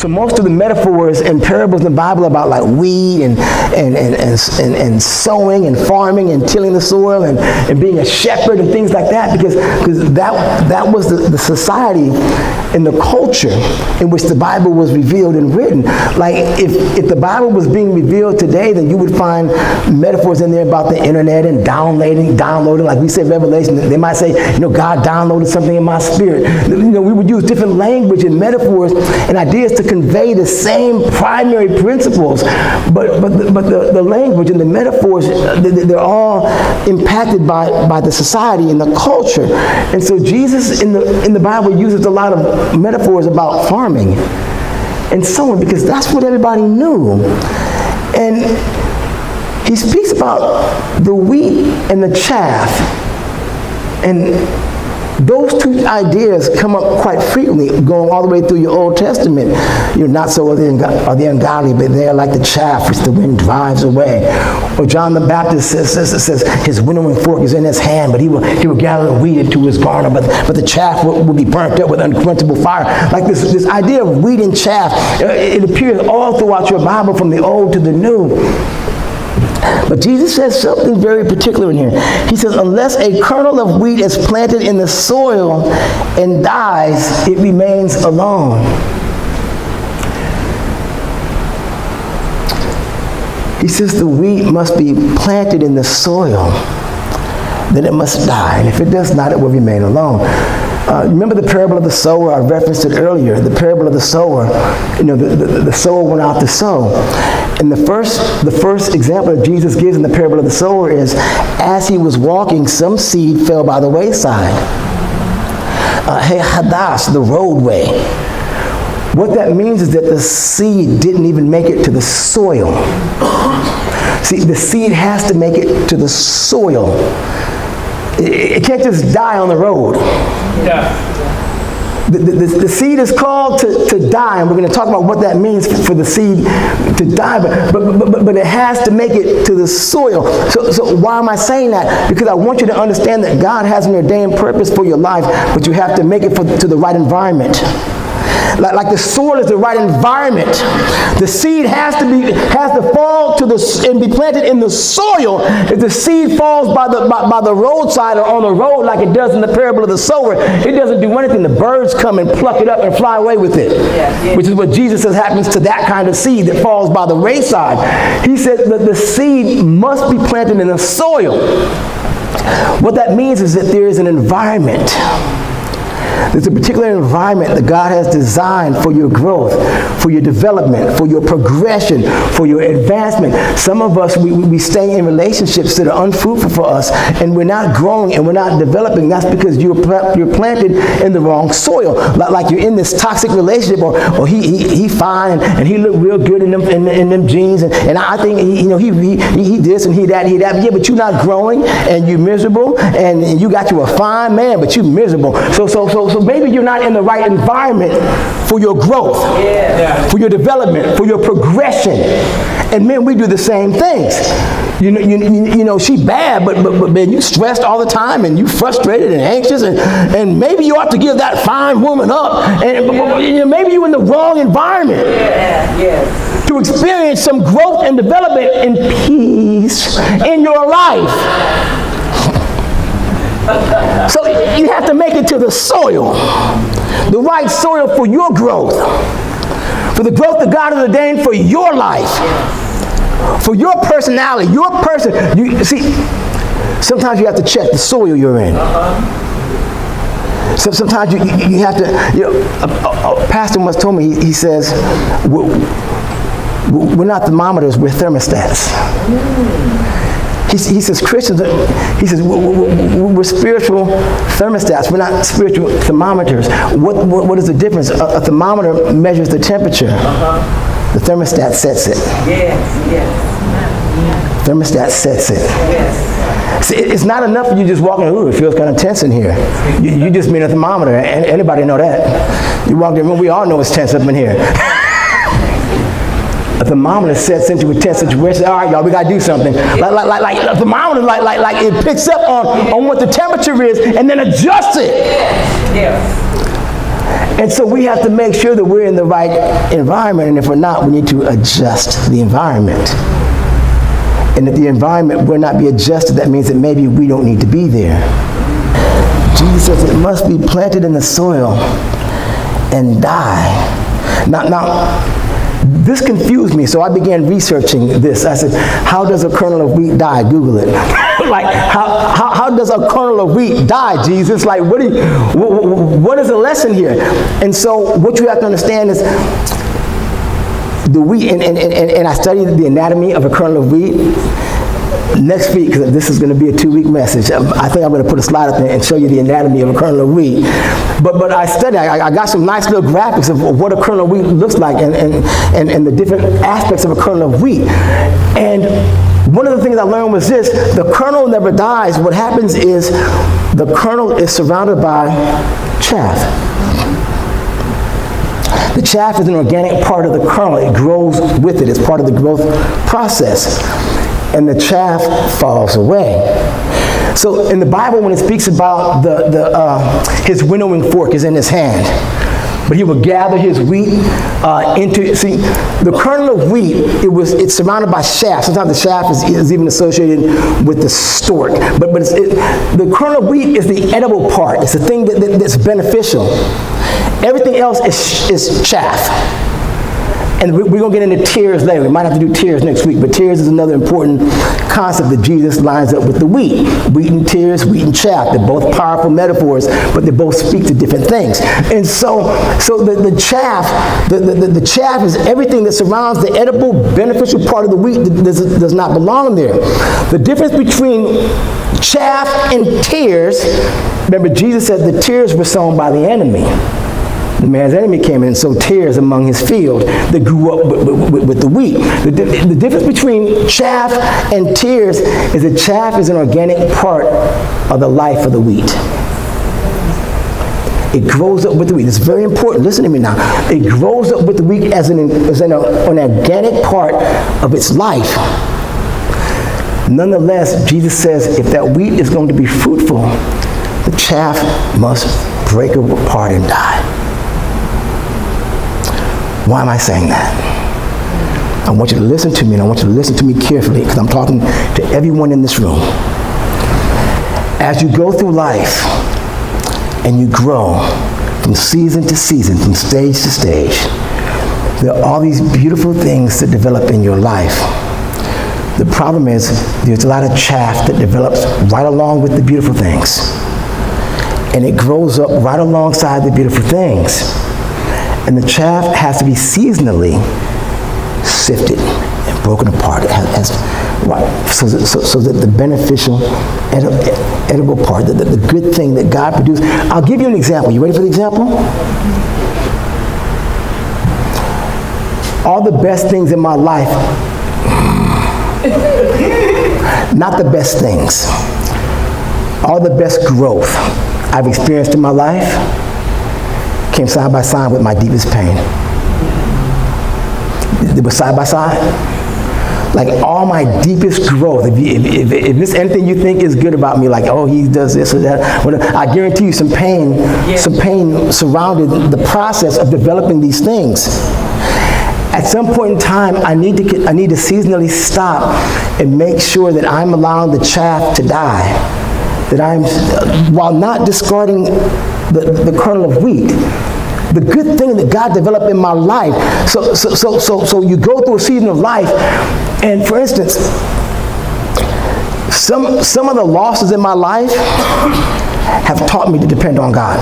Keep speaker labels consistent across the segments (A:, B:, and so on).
A: So most of the metaphors and parables in the Bible about like weed and sowing and farming and tilling the soil and being a shepherd and things like that, because that was the society and the culture in which the Bible was revealed and written. Like if the Bible was being revealed today, then you would find metaphors in there about the internet and downloading, like we said Revelation. They might say, God downloaded something in my spirit. We would use different language and metaphors and ideas to convey the same primary principles, but the language and the metaphors, they're all impacted by the society and the culture. And so Jesus in the Bible uses a lot of metaphors about farming and sowing, because that's what everybody knew. And he speaks about the wheat and the chaff, and those two ideas come up quite frequently, going all the way through your Old Testament. Not so are the ungodly, but they are like the chaff which the wind drives away. Or John the Baptist says his winnowing fork is in his hand, but he will gather the wheat into his garner, but the chaff will be burnt up with unquenchable fire. Like this idea of wheat and chaff, it appears all throughout your Bible from the Old to the New. But Jesus says something very particular in here. He says, unless a kernel of wheat is planted in the soil and dies, it remains alone. He says the wheat must be planted in the soil, then it must die. And if it does not, it will remain alone. Remember the parable of the sower? I referenced it earlier. The parable of the sower. The sower went out to sow. And the first example that Jesus gives in the parable of the sower is, as he was walking, some seed fell by the wayside. Hadas, the roadway. What that means is that the seed didn't even make it to the soil. See, the seed has to make it to the soil. It can't just die on the road. Yeah. The seed is called to die, and we're going to talk about what that means for the seed to die, but it has to make it to the soil. So why am I saying that? Because I want you to understand that God has an ordained purpose for your life, but you have to make it to the right environment. Like the soil is the right environment. The seed has to fall and be planted in the soil. If the seed falls by the roadside or on the road, like it does in the parable of the sower, it doesn't do anything. The birds come and pluck it up and fly away with it, which is what Jesus says happens to that kind of seed that falls by the wayside. He said that the seed must be planted in the soil. What that means is that there is an environment. There's a particular environment that God has designed for your growth, for your development, for your progression, for your advancement. Some of us, we stay in relationships that are unfruitful for us, and we're not growing and we're not developing. That's because you're planted in the wrong soil. Like you're in this toxic relationship, or he fine and he look real good in them jeans, and I think he this and he that. Yeah, but you're not growing and you're miserable, and you got you a fine man, but you're miserable. So maybe you're not in the right environment for your growth, for your development, for your progression. And men, we do the same things. She bad, but man, you stressed all the time, and you frustrated and anxious, and maybe you ought to give that fine woman up. And maybe you're in the wrong environment to experience some growth and development and peace in your life. So you have to make it to the soil, the right soil for your growth, for the growth that God has ordained for your life, for your personality, your person. You see, sometimes you have to check the soil you're in. So sometimes you have to. A pastor once told me, he says, we're not thermometers, we're thermostats. He says Christians, we're spiritual thermostats. We're not spiritual thermometers. What is the difference? A thermometer measures the temperature. The thermostat sets it. Thermostat sets it. See, it's not enough for you just walking, ooh, it feels kind of tense in here. You just mean a thermometer. Anybody know that? You walk in the room, we all know it's tense up in here. A thermometer sets into a tense situation. All right, y'all, we got to do something. Like a thermometer, like it picks up on what the temperature is and then adjusts it. And so we have to make sure that we're in the right environment, and if we're not, we need to adjust the environment. And if the environment will not be adjusted, that means that maybe we don't need to be there. Jesus says it must be planted in the soil and die. Now, this confused me, so I began researching this. I said, how does a kernel of wheat die? Google it. Like, how does a kernel of wheat die, Jesus? Like, what is the lesson here? And so what you have to understand is the wheat, and I studied the anatomy of a kernel of wheat. Next week, because this is going to be a 2-week message, I think I'm going to put a slide up there and show you the anatomy of a kernel of wheat. But I studied, I got some nice little graphics of what a kernel of wheat looks like and the different aspects of a kernel of wheat. And one of the things I learned was this: the kernel never dies. What happens is the kernel is surrounded by chaff. The chaff is an organic part of the kernel. It grows with it. It's part of the growth process. And the chaff falls away. So in the Bible, when it speaks about his winnowing fork is in his hand, but he will gather his wheat see, the kernel of wheat, it's surrounded by chaff. Sometimes the chaff is even associated with the stork. But the kernel of wheat is the edible part. It's the thing that's beneficial. Everything else is chaff. And we're going to get into tears later. We might have to do tears next week, but tears is another important concept that Jesus lines up with the wheat. Wheat and tears, wheat and chaff. They're both powerful metaphors, but they both speak to different things. And so the chaff, the chaff is everything that surrounds the edible, beneficial part of the wheat that does not belong there. The difference between chaff and tears, remember Jesus said the tears were sown by the enemy. The man's enemy came in and sowed tares among his field that grew up with the wheat. The difference between chaff and tares is that chaff is an organic part of the life of the wheat. It grows up with the wheat. It's very important. Listen to me now. It grows up with the wheat as an organic part of its life. Nonetheless, Jesus says if that wheat is going to be fruitful, the chaff must break apart and die. Why am I saying that? I want you to listen to me, and I want you to listen to me carefully, because I'm talking to everyone in this room. As you go through life and you grow from season to season, from stage to stage, there are all these beautiful things that develop in your life. The problem is there's a lot of chaff that develops right along with the beautiful things. And it grows up right alongside the beautiful things. And the chaff has to be seasonally sifted and broken apart so that the beneficial, edible part, the good thing that God produced. I'll give you an example. You ready for the example? All the best things in my life, not the best things, all the best growth I've experienced in my life came side by side with my deepest pain. They were side by side. Like all my deepest growth, if there's anything you think is good about me, like, oh, he does this or that, I guarantee you some pain surrounded the process of developing these things. At some point in time, I need to seasonally stop and make sure that I'm allowing the chaff to die. That I'm, while not discarding the kernel of wheat, the good thing that God developed in my life. So you go through a season of life, and for instance, some of the losses in my life have taught me to depend on God.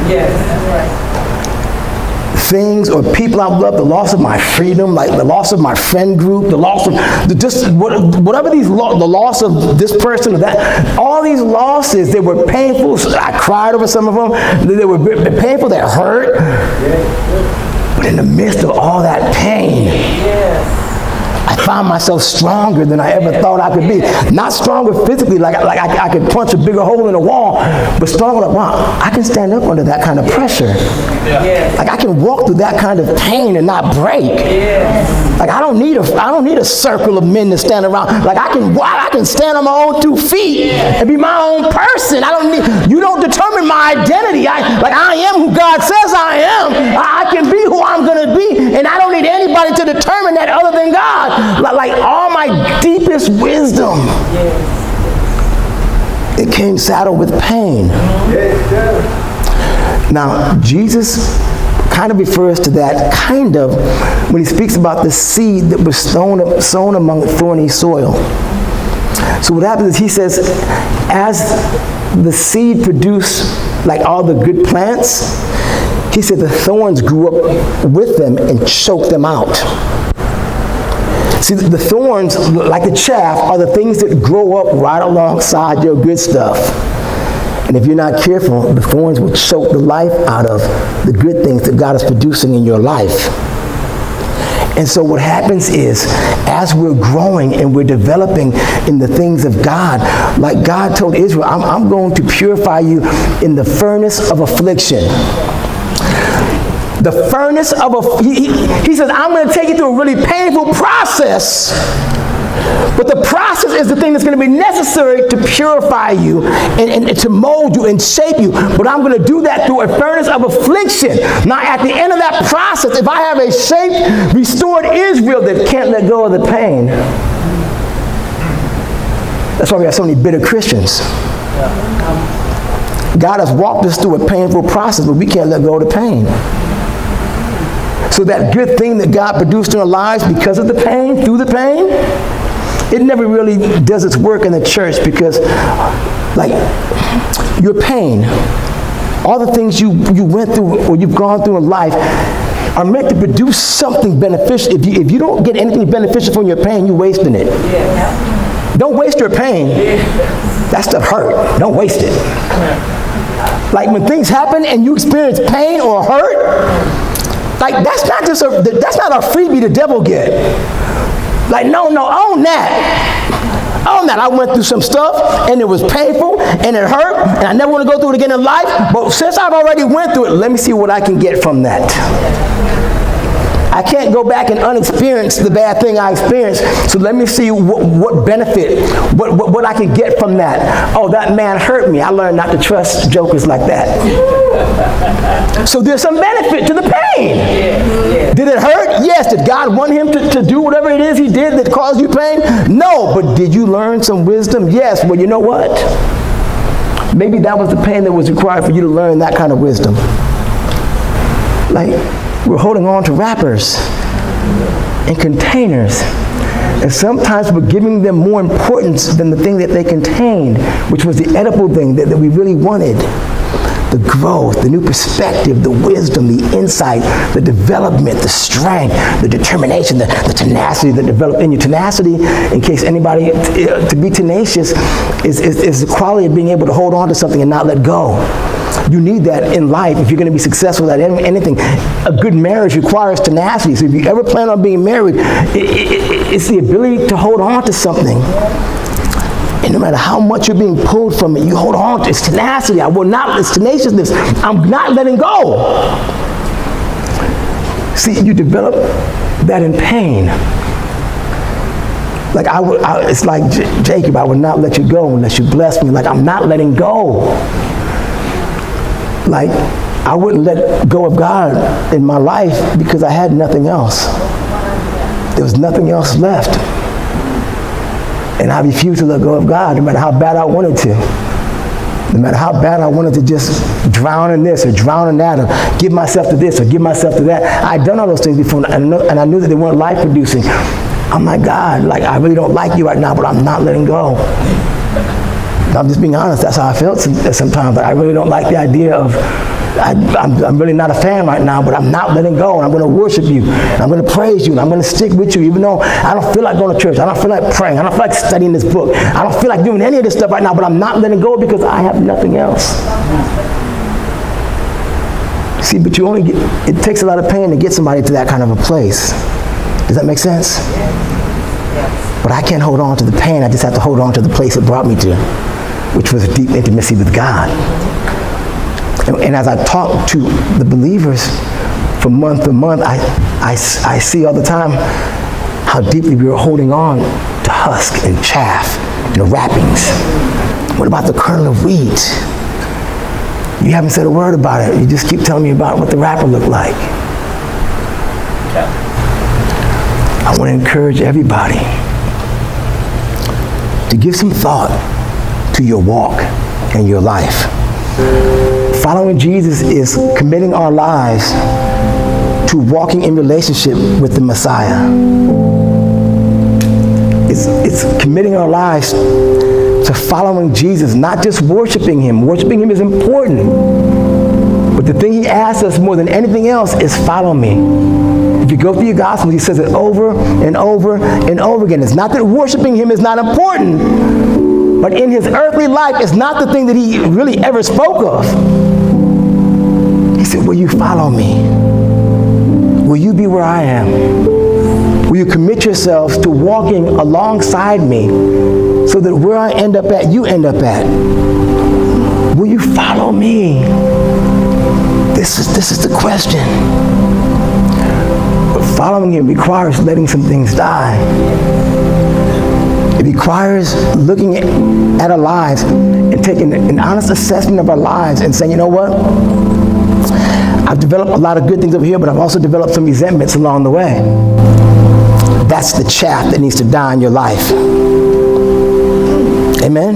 A: Yes, that's right. Things or people I love, the loss of my freedom, like the loss of my friend group, the loss of whatever the loss of this person or that, all these losses, they were painful. I cried over some of them. They were painful, they hurt. But in the midst of all that pain, I found myself stronger than I ever thought I could be. Not stronger physically, like I could punch a bigger hole in the wall, but stronger like, wow, I can stand up under that kind of pressure. Like I can walk through that kind of pain and not break. Like I don't need a circle of men to stand around. Like I can stand on my own 2 feet and be my own person. You don't determine my identity. I am who God says I am. I can be who I'm going to be, and I don't need anybody to determine that other than God. Like all my deepest wisdom, it came saddled with pain. Now, Jesus kind of refers to that when he speaks about the seed that was sown among thorny soil. So what happens is he says, as the seed produced like all the good plants, he said the thorns grew up with them and choked them out. See, the thorns, like the chaff, are the things that grow up right alongside your good stuff. And if you're not careful, the thorns will choke the life out of the good things that God is producing in your life. And so what happens is, as we're growing and we're developing in the things of God, like God told Israel, I'm going to purify you in the furnace of affliction. The furnace of he says, I'm going to take you through a really painful process. But the process is the thing that's going to be necessary to purify you and to mold you and shape you. But I'm going to do that through a furnace of affliction. Now, at the end of that process, if I have a shaped, restored Israel that can't let go of the pain, that's why we have so many bitter Christians. God has walked us through a painful process, but we can't let go of the pain. So that good thing that God produced in our lives because of the pain, through the pain, it never really does its work in the church because, like, your pain, all the things you went through or you've gone through in life are meant to produce something beneficial. If you don't get anything beneficial from your pain, you're wasting it. Yeah. Don't waste your pain. That stuff hurt. Don't waste it. Like when things happen and you experience pain or hurt, like that's not a freebie the devil get. Like no, own that. Own that. I went through some stuff and it was painful and it hurt and I never want to go through it again in life. But since I've already went through it, let me see what I can get from that. I can't go back and unexperience the bad thing I experienced. So let me see what benefit, what I can get from that. Oh, that man hurt me. I learned not to trust jokers like that. So there's some benefit to the pain. Did it hurt? Yes. Did God want him to do whatever it is he did that caused you pain? No. But did you learn some wisdom? Yes. Well, you know what? Maybe that was the pain that was required for you to learn that kind of wisdom. Like, we're holding on to wrappers and containers. And sometimes we're giving them more importance than the thing that they contained, which was the edible thing that we really wanted. The growth, the new perspective, the wisdom, the insight, the development, the strength, the determination, the tenacity that developed in you. Tenacity, in case anybody, to be tenacious is the quality of being able to hold on to something and not let go. You need that in life if you're going to be successful at anything. A good marriage requires tenacity. So if you ever plan on being married, it's the ability to hold on to something. And no matter how much you're being pulled from it, you hold on to it. It's tenacity. It's tenaciousness. I'm not letting go. See, you develop that in pain. Like it's like Jacob, I would not let you go unless you bless me. Like I'm not letting go. Like, I wouldn't let go of God in my life because I had nothing else. There was nothing else left. And I refused to let go of God no matter how bad I wanted to. No matter how bad I wanted to just drown in this or drown in that or give myself to this or give myself to that. I'd done all those things before and I knew that they weren't life producing. I'm like, God, like I really don't like you right now, but I'm not letting go. I'm just being honest. That's how I felt sometimes. I really don't like the idea of, I'm really not a fan right now, but I'm not letting go. And I'm going to worship you. And I'm going to praise you. And I'm going to stick with you, even though I don't feel like going to church. I don't feel like praying. I don't feel like studying this book. I don't feel like doing any of this stuff right now, but I'm not letting go because I have nothing else. See, but it takes a lot of pain to get somebody to that kind of a place. Does that make sense? But I can't hold on to the pain. I just have to hold on to the place it brought me to, which was a deep intimacy with God. And as I talk to the believers from month to month, I see all the time how deeply we were holding on to husk and chaff and wrappings. What about the kernel of wheat? You haven't said a word about it. You just keep telling me about what the wrapper looked like. I want to encourage everybody to give some thought to your walk and your life. Following Jesus is committing our lives to walking in relationship with the Messiah. It's committing our lives to following Jesus, not just worshiping him. Worshiping him is important. But the thing he asks us more than anything else is follow me. If you go through your Gospels, he says it over and over and over again. It's not that worshiping him is not important, but in his earthly life, it's not the thing that he really ever spoke of. He said, will you follow me? Will you be where I am? Will you commit yourselves to walking alongside me so that where I end up at, you end up at? Will you follow me? This is the question. But following him requires letting some things die. It requires looking at our lives and taking an honest assessment of our lives and saying, you know what? I've developed a lot of good things over here, but I've also developed some resentments along the way. That's the chaff that needs to die in your life. Amen?